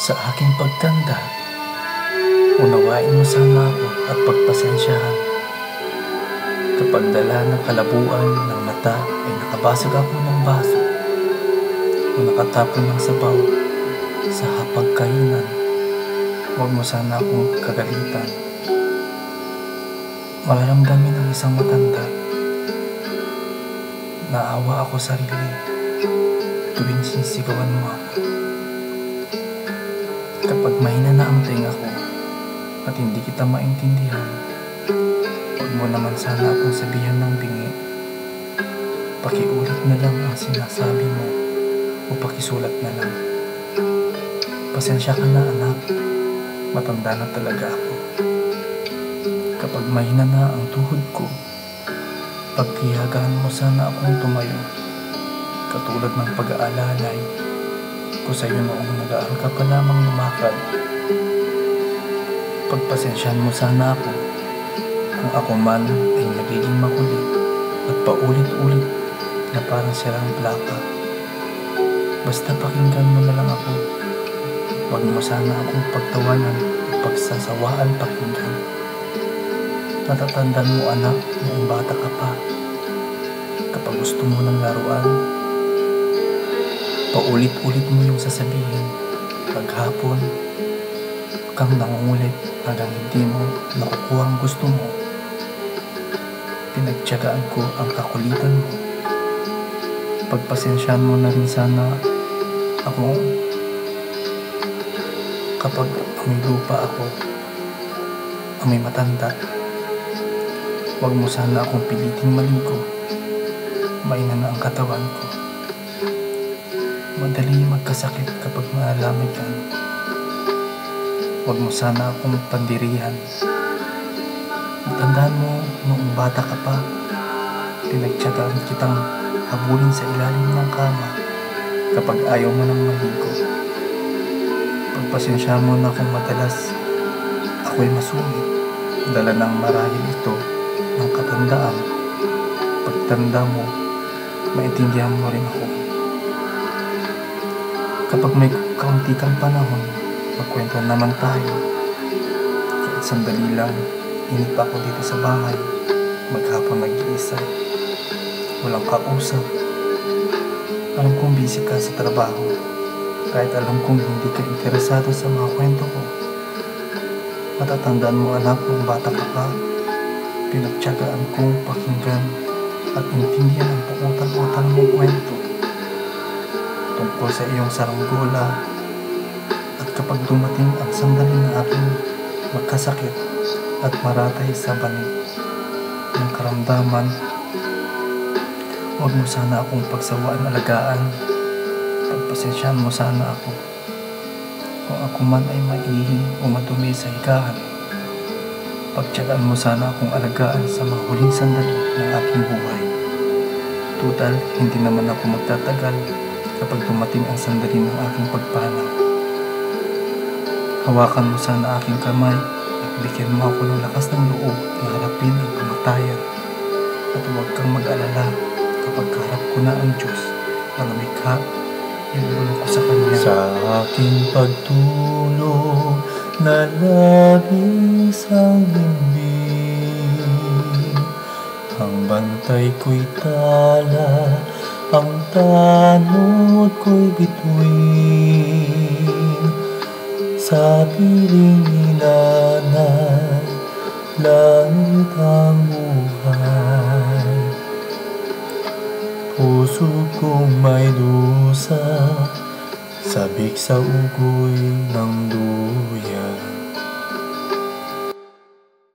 Sa aking pagtanda, unawain mo sana ako at pagpasensyahan. Kapag dala ng kalabuan ng mata ay nakabasag ako ng baso o nakatapon ng sabaw sa hapagkainan, huwag mo sana akong kagalitan. Mararamdamin ng isang matanda, naawa ako sarili tuwing sinisigawan mo ako. Kapag mahina na ang tenga ko at hindi kita maintindihan, huwag mo naman sana akong sabihan ng bingi. Pakiulit na lang ang sinasabi mo o pakisulat na lang. Pasensya ka na anak, matanda na talaga ako. Kapag mahina na ang tuhod ko, pagtiyagaan mo sana akong tumayo, katulad ng pag-aalalay ko sa'yo noong nag-aaral ka pa lamang lumakad. Pagpasensyahan mo sana ako kung ako man ay nagiging makulit at paulit-ulit na parang sirang plaka. Basta pakinggan mo na lang ako, huwag mo sana akong pagtawanan o pagsasawaan pakinggan. Natatandaan mo anak noong bata ka pa, kapag gusto mo ng laruan, paulit-ulit mo yung sasabihin. Paghapon, kang nangungulit hanggang hindi mo nakukuha ang gusto mo. Pinagtiyagaan ko ang kakulitan mo. Pagpasensyahan mo na rin sana ako kapag amoy lupa ako, amoy matanda. Huwag mo sana akong piliting maligo, maina na ang katawan ko. Madali magkasakit kapag maalamig ka. Huwag mo sana akong pandirihan. Tandaan mo, noong bata ka pa, pinagtiyagaan kitang habulin sa ilalim ng kama kapag ayaw mo nang maligo. Pagpasensya mo na kung madalas ako'y masungit, dala ng marahil ito ng katandaan. Pagtanda mo, maintindihan mo rin ako. Kapag may kaunti kang panahon, magkwento naman tayo. Kahit sandali lang, inip ako dito sa bahay, maghapon nag-iisa, walang kausap. Alam kong busy ka sa trabaho, kahit alam kong hindi ka interesado sa mga kwento ko. Matatandaan mo anak kung bata ka pa, pinagtiyagaan kong pakinggan at intindihan ang pautang-utang mong kwento tungkol sa iyong saranggola. At kapag dumating ang sandali na aking magkasakit at maratay sa banig ng karamdaman, huwag mo sana akong pagsawaan alagaan. Pagpasensyahan mo sana ako kung ako man ay maihi o madumi sa higaan. Pagtiyagaan mo sana akong alagaan sa mga huling sandali ng aking buhay. Tutal, hindi naman ako magtatagal kapag dumating ang sandali ng aking pagpanaw. Hawakan mo sana aking kamay at bigyan mo ako ng lakas ng loob na harapin ang kamatayan. At huwag kang mag-alala kapag kaharap ko na ang Diyos na lumikha, ilulong ko sa Kanya. Sa aking pagtulog na labis ang limbing, ang bantay ko'y tala, ang tanod ko'y bituin. Sa piling inanay, langit ang buhay. Puso kong may dusa, sabik sa ugoy ng duyan.